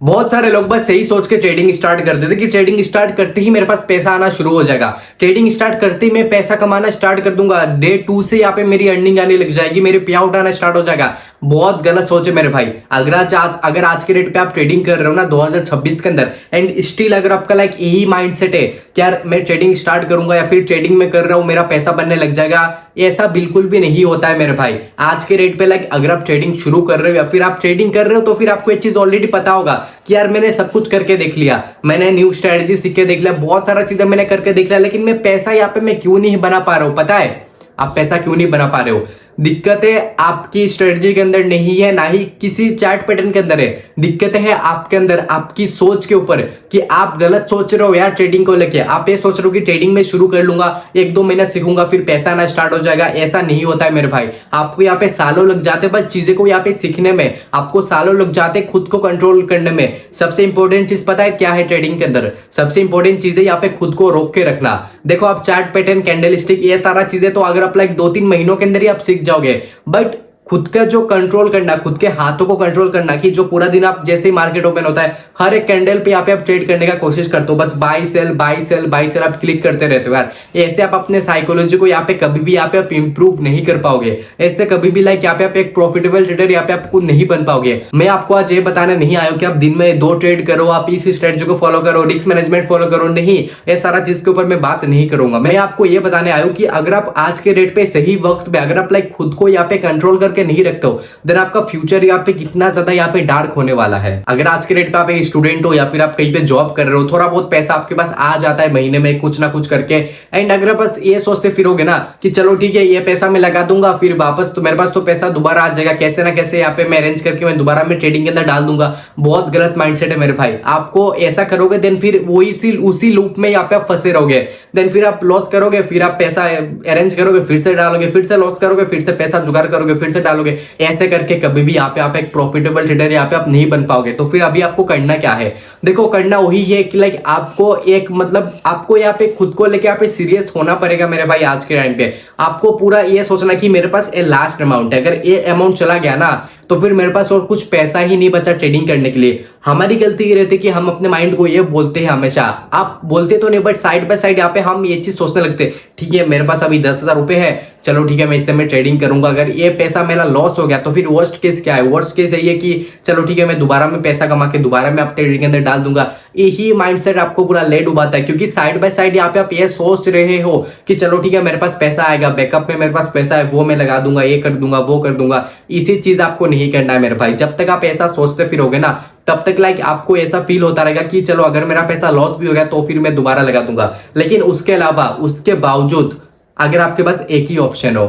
बहुत सारे लोग बस यही सोच के ट्रेडिंग स्टार्ट कर देते कि ट्रेडिंग स्टार्ट करते ही मेरे पास पैसा आना शुरू हो जाएगा, ट्रेडिंग स्टार्ट करते ही मैं पैसा कमाना स्टार्ट कर दूंगा, डे 2 से यहाँ पे मेरी अर्निंग आने लग जाएगी, मेरे पे आउट आना स्टार्ट हो जाएगा। बहुत गलत सोच है मेरे भाई। अगर आज के रेट पे आप ट्रेडिंग कर रहे हो ना 2026 के अंदर, एंड स्टिल अगर आपका लाइक यही माइंडसेट है कि यार मैं ट्रेडिंग स्टार्ट करूंगा या फिर ट्रेडिंग में कर रहा हूं मेरा पैसा बनने लग जाएगा, ऐसा बिल्कुल भी नहीं होता है मेरे भाई। आज के रेट पे लाइक अगर आप ट्रेडिंग शुरू कर रहे हो या फिर आप ट्रेडिंग कर रहे हो तो फिर आपको एक चीज ऑलरेडी पता होगा कि यार मैंने सब कुछ करके देख लिया, मैंने न्यू स्ट्रेटजी सीख के देख लिया, बहुत सारा चीजें मैंने करके देख लिया, लेकिन मैं पैसा यहाँ पे मैं क्यों नहीं बना पा रहा हूं। पता है आप पैसा क्यों नहीं बना पा रहे हो? दिक्कत है आपकी स्ट्रेटजी के अंदर नहीं है, ना ही किसी चार्ट पैटर्न के अंदर है। दिक्कत है आपके अंदर, आपकी सोच के ऊपर कि आप गलत सोच रहे हो यार ट्रेडिंग को लेके। आप ये सोच रहे हो कि ट्रेडिंग में शुरू कर लूंगा, 1-2 महीना सीखूंगा फिर पैसा आना स्टार्ट हो जाएगा। ऐसा नहीं होता है मेरे भाई। आपको यहाँ पे सालों लग जाते बस चीजें को यहाँ पे सीखने में, आपको सालों लग जाते खुद को कंट्रोल करने में। सबसे इंपॉर्टेंट चीज पता है क्या है ट्रेडिंग के अंदर? सबसे इंपॉर्टेंट चीज है यहाँ पे खुद को रोक के रखना। देखो आप चार्ट पैटर्न, कैंडलस्टिक, ये सारा चीजें तो अगर आप लाइक 2-3 महीनों के अंदर ही आप सीख जाओगे, बट खुद का जो कंट्रोल करना, खुद के हाथों को कंट्रोल करना कि जो पूरा दिन आप जैसे ही मार्केट ओपन होता है हर एक कैंडल पे यहाँ पे आप ट्रेड करने का कोशिश करते हो, बस buy sell buy sell buy sell आप क्लिक करते रहते हो यार। ऐसे आप अपने साइकोलॉजी को यहाँ पे कभी भी यहाँ पे आप इंप्रूव नहीं कर पाओगे। ऐसे कभी भी लाइक यहाँ पे आप एक प्रॉफिटेबल ट्रेडर यहाँ पे आपको नहीं बन पाओगे। मैं आपको आज ये बताने नहीं आया कि आप दिन में 2 ट्रेड करो, आप इस स्ट्रेटजी को फॉलो करो, रिस्क मैनेजमेंट फॉलो करो, नहीं, ये सारा चीज के ऊपर मैं बात नहीं करूंगा। मैं आपको ये बताने आया हूं कि अगर आप आज के रेट पे सही वक्त पे अगर आप लाइक खुद को यहाँ पे कंट्रोल करके नहीं रखते हो, देन आपका फ्यूचर यहाँ पे कितना ज्यादा यहाँ पे डार्क होने वाला है। अगर आज के रेट पे आप एक स्टूडेंट हो या फिर आप कहीं पे जॉब कर रहे हो, थोड़ा बहुत पैसा आपके पास आ जाता है महीने में कुछ ना कुछ करके, एंड अगर आप बस ये सोचते फिरोगे ना कि चलो ठीक है ये पैसा मैं लगा दूंगा फिर वापस तो मेरे पास तो पैसा दोबारा आ जाएगा, कैसे ना कैसे यहाँ पे मैं अरेंज करके मैं दोबारा मैं ट्रेडिंग के अंदर डाल दूंगा, बहुत गलत माइंडसेट है मेरे भाई। आपको ऐसा करोगे देन फिर वही उसी लूप में यहाँ पे आप फंसे रहोगे, देन फिर आप लॉस करोगे, फिर आप पैसा अरेंज करोगे, फिर से डालोगे, फिर से लॉस करोगे, फिर से पैसा जुगाड़ करोगे, फिर से डालोगे। ऐसे करके कभी भी यहाँ पे आप एक प्रॉफिटेबल ट्रेडर यहाँ पे आप नहीं बन पाओगे। तो फिर अभी आपको करना क्या है? देखो करना वही है कि लाइक आपको एक मतलब आपको यहाँ पे खुद को लेके यहाँ पे सीरियस होना पड़ेगा मेरे भाई। आज के टाइम पे आपको पूरा ये सोचना कि मेरे पास ये लास्ट अमाउंट है, अगर ये अमाउंट चला गया ना तो फिर मेरे पास और कुछ पैसा ही नहीं बचा ट्रेडिंग करने के लिए। हमारी गलती ये रहती है कि हम अपने माइंड को ये बोलते हैं हमेशा, आप बोलते तो नहीं बट साइड बाय साइड यहाँ पे हम ये चीज सोचने लगते हैं, ठीक है मेरे पास अभी 10,000 रुपए है, चलो ठीक है मैं इससे मैं ट्रेडिंग करूंगा, अगर ये पैसा मेरा लॉस हो गया तो फिर वर्स्ट केस क्या है? वर्स्ट केस ये कि चलो ठीक है मैं दोबारा में पैसा कमा के दोबारा मैं आप ट्रेडिंग के अंदर डाल दूंगा। यही माइंडसेट आपको पूरा ले डुबाता है, क्योंकि साइड बाय साइड यहाँ पे आप ये सोच रहे हो कि चलो ठीक है मेरे पास पैसा आएगा, बैकअप में मेरे पास पैसा है वो मैं लगा दूंगा, ये कर दूंगा वो कर दूंगा। इसी चीज आपको नहीं करना है मेरे भाई। जब तक आप ऐसा सोचते फिरोगे ना तब तक लाइक आपको ऐसा फील होता रहेगा कि चलो अगर मेरा पैसा लॉस भी हो गया तो फिर मैं दोबारा लगा दूंगा। लेकिन उसके अलावा उसके बावजूद अगर आपके पास एक ही ऑप्शन हो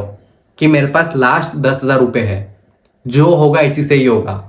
कि मेरे पास लास्ट 10,000 रुपए है, जो होगा इसी से ही होगा,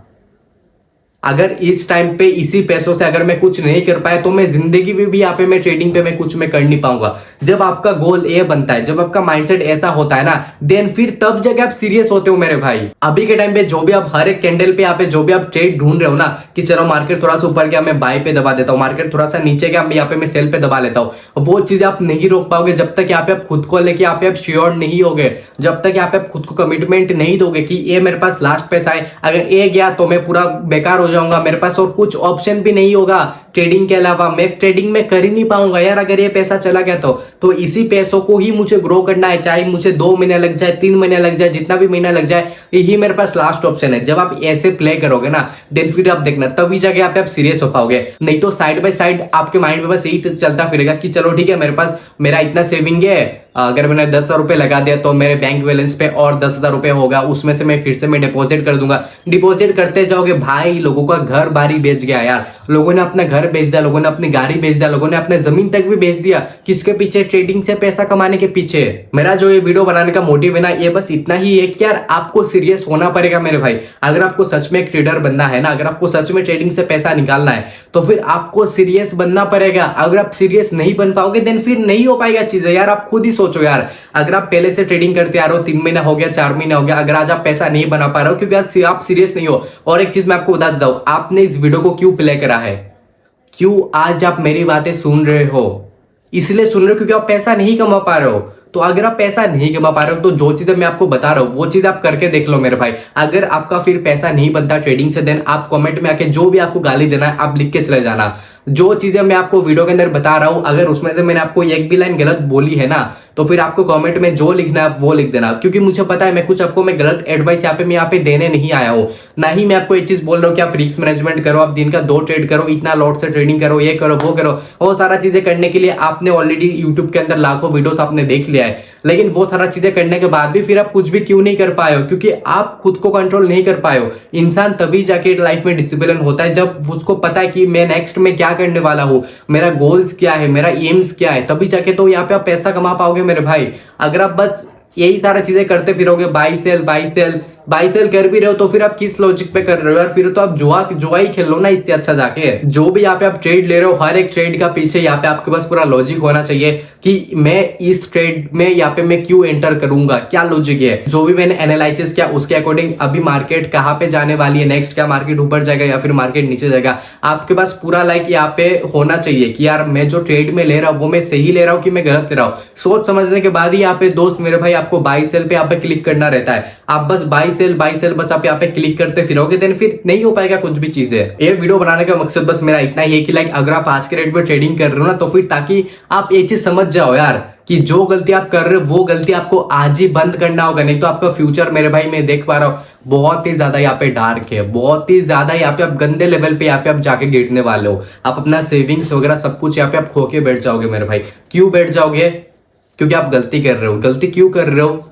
अगर इस टाइम पे इसी पैसों से अगर मैं कुछ नहीं कर पाया तो मैं जिंदगी में भी यहाँ पे मैं ट्रेडिंग पे मैं कुछ मैं कर नहीं पाऊंगा। जब आपका गोल ये बनता है, जब आपका माइंडसेट ऐसा होता है ना, देन फिर तब जगह आप सीरियस होते हो मेरे भाई। अभी के टाइम पे जो भी आप हर एक कैंडल पे यहाँ पे जो भी आप ट्रेड ढूंढ रहे हो ना कि चलो मार्केट थोड़ा सा ऊपर गया मैं बाय पे दबा देता हूँ, मार्केट थोड़ा सा नीचे गया यहाँ पे मैं सेल पे दबा लेता हूँ, वो चीज आप नहीं रोक पाओगे जब तक यहाँ पे आप खुद को लेके यहाँ पे आप श्योर नहीं होगे, जब तक यहाँ पे आप खुद को कमिटमेंट नहीं दोगे कि ये मेरे पास लास्ट पैसा है, अगर ये गया तो मैं पूरा बेकार हो जाऊंगा, मेरे पास और कुछ ऑप्शन भी नहीं होगा ट्रेडिंग के अलावा, मैं ट्रेडिंग में कर ही नहीं पाऊंगा यार अगर ये पैसा चला गया तो इसी पैसों को ही मुझे ग्रो करना है, चाहे मुझे 2 महीने लग जाए 3 महीने लग जाए जितना भी महीना लग जाए, यही मेरे पास लास्ट ऑप्शन है। जब आप ऐसे प्ले करोगे ना देन फिर आप देखना तभी जाके आप सीरियस हो पाओगे, नहीं तो साइड बाय साइड आपके माइंड में बस यही चलता फिरेगा कि चलो ठीक है मेरे पास मेरा इतना सेविंग है, अगर मैंने 10,000 रुपए लगा दिया तो मेरे बैंक बैलेंस पे और 10,000 रुपए होगा, उसमें से मैं फिर से मैं डिपॉजिट कर दूंगा। डिपॉजिट करते जाओगे भाई, लोगों का घर बारी बेच गया यार, लोगों ने अपना घर बेच दिया, लोगों ने अपनी गाड़ी बेच दिया, लोगों ने अपने जमीन तक भी बेच दिया, किसके पीछे? ट्रेडिंग से पैसा कमाने के पीछे। मेरा जो ये वीडियो बनाने का मोटिव है ना ये बस इतना ही है कि यार आपको सीरियस होना पड़ेगा मेरे भाई। अगर आपको सच में एक ट्रेडर बनना है ना, अगर आपको सच में ट्रेडिंग से पैसा निकालना है तो फिर आपको सीरियस बनना पड़ेगा। अगर आप सीरियस नहीं बन पाओगे देन फिर नहीं हो पाएगा चीजें यार। आप खुद ही सोचो यार, अगर आप पहले से ट्रेडिंग करते आ रहे हो, 3 महीना हो गया 4 महीना हो गया, अगर आज आप पैसा नहीं बना पा रहे हो क्योंकि आप सीरियस नहीं हो। और एक चीज मैं आपको बता देता हूं, आपने इस वीडियो को क्यों प्ले करा है, क्यों आज आप मेरी बातें सुन रहे हो, इसलिए सुन रहे हो क्योंकि आप पैसा नहीं कमा पा रहे हो। तो अगर आप पैसा नहीं कमा पा रहे हो तो जो चीजें मैं आपको बता रहा हूँ वो चीज आप करके देख लो मेरे भाई। अगर आपका फिर पैसा नहीं बनता ट्रेडिंग से, देन आप कमेंट में आके जो भी आपको गाली देना है आप लिख के चले जाना। जो चीजें मैं आपको वीडियो के अंदर बता रहा हूं, अगर उसमें से मैंने आपको एक भी लाइन गलत बोली है ना, तो फिर आपको कमेंट में जो लिखना है वो लिख देना, क्योंकि मुझे पता है मैं कुछ आपको मैं गलत एडवाइस यहाँ पे देने नहीं आया हूं। ना ही मैं आपको एक चीज बोल रहा हूं कि आप रिस्क मैनेजमेंट करो, आप दिन का 2 ट्रेड करो, इतना लॉट से ट्रेडिंग करो, ये करो वो करो। वो सारा चीजें करने के लिए आपने ऑलरेडी यूट्यूब के अंदर लाखों वीडियोस आपने देख लिया है, लेकिन वो सारा चीजें करने के बाद भी फिर आप कुछ भी क्यों नहीं कर पाए हो? क्योंकि आप खुद को कंट्रोल नहीं कर पाए हो। इंसान तभी जाके लाइफ में डिसिप्लिन होता है जब उसको पता है कि मैं नेक्स्ट में क्या करने वाला हूं, मेरा गोल्स क्या है, मेरा एम्स क्या है, तभी जाके तो यहाँ पे आप पैसा कमा पाओगे मेरे भाई। अगर आप बस यही सारा चीजें करते फिरोगे, buy sell buy sell buy sell कर भी रहे हो, तो फिर आप किस लॉजिक पे कर रहे हो यार? फिर तो आप जुआ ही खेल लो ना, इससे अच्छा जाके। जो भी यहाँ पे आप ट्रेड ले रहे हो, हर एक ट्रेड का पीछे यहाँ पे आपके पास पूरा लॉजिक होना चाहिए कि मैं इस ट्रेड में यहाँ पे मैं क्यों एंटर करूंगा, क्या लॉजिक है। जो भी मैंने एनालिसिस किया उसके अकॉर्डिंग अभी मार्केट कहाँ पे जाने वाली है, नेक्स्ट क्या मार्केट ऊपर जाएगा या फिर मार्केट नीचे जाएगा, आपके पास पूरा लाइक यहाँ पे होना चाहिए कि यार मैं जो ट्रेड में ले रहा हूँ वो मैं सही ले रहा हूँ कि मैं गलत ले रहा हूँ। सोच समझने के बाद ही यहाँ पे दोस्त मेरे भाई आपको बाई सेल पे यहाँ पे क्लिक करना रहता है। आप बस बाई सेल बस आप यहाँ पे क्लिक करते फिरोगे, देन फिर नहीं हो पाएगा कुछ भी चीजें। ये वीडियो बनाने का मकसद बस मेरा इतना ही है कि लाइक अगर आप आज के रेट पे ट्रेडिंग कर रहे हो ना, तो फिर ताकि आप ये चीज समझ जाओ यार कि जो गलती आप कर रहे हो वो गलती आपको आज ही बंद करना होगा, नहीं तो आपका फ्यूचर मेरे भाई मैं देख पा रहा हूँ बहुत ही ज्यादा यहाँ पे डार्क है, बहुत ही ज्यादा यहाँ पे आप गंदे लेवल पे यहाँ पे आप जाके गिरने वाले हो। आप अपना सेविंग्स वगैरह सब कुछ यहाँ पे आप खो के बैठ जाओगे मेरे भाई। क्यों बैठ जाओगे? क्योंकि आप गलती कर रहे हो। गलती क्यों कर रहे हो?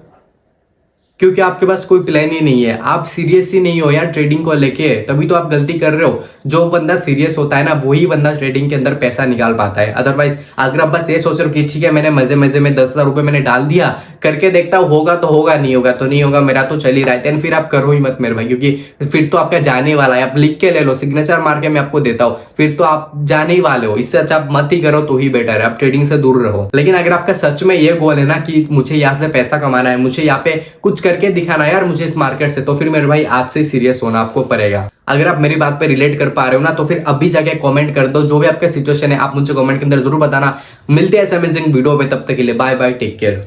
क्योंकि आपके पास कोई प्लान ही नहीं है, आप सीरियस ही नहीं हो यार ट्रेडिंग को लेके, तभी तो आप गलती कर रहे हो। जो बंदा सीरियस होता है ना वही बंदा ट्रेडिंग के अंदर पैसा निकाल पाता है। अदरवाइज अगर आप बस ये सोच रहे हो कि ठीक है मैंने मजे मजे में 10,000 रुपए मैंने डाल दिया, करके देखता हूँ होगा तो होगा, नहीं होगा तो नहीं होगा, मेरा तो चल ही रहा है, फिर आप करो ही मत मेरे भाई, क्योंकि फिर तो आपका जाने वाला है। आप लिख के ले लो, सिग्नेचर मार के मैं आपको देता हूँ, फिर तो आप जाने ही वाले हो। इससे अच्छा आप मत ही करो तो ही बेटर है, आप ट्रेडिंग से दूर रहो। लेकिन अगर आपका सच में ये गोल है ना कि मुझे यहाँ से पैसा कमाना है, मुझे यहाँ पे कुछ करके दिखाना है यार मुझे इस मार्केट से, तो फिर मेरे भाई आज से सीरियस होना आपको पड़ेगा। अगर आप मेरी बात पे रिलेट कर पा रहे हो ना, तो फिर अभी जाके कमेंट कर दो, जो भी आपका सिचुएशन है आप मुझे कमेंट के अंदर जरूर बताना। मिलते हैं ऐसे अमेजिंग वीडियो पे, तब तक के लिए बाय बाय, टेक केयर।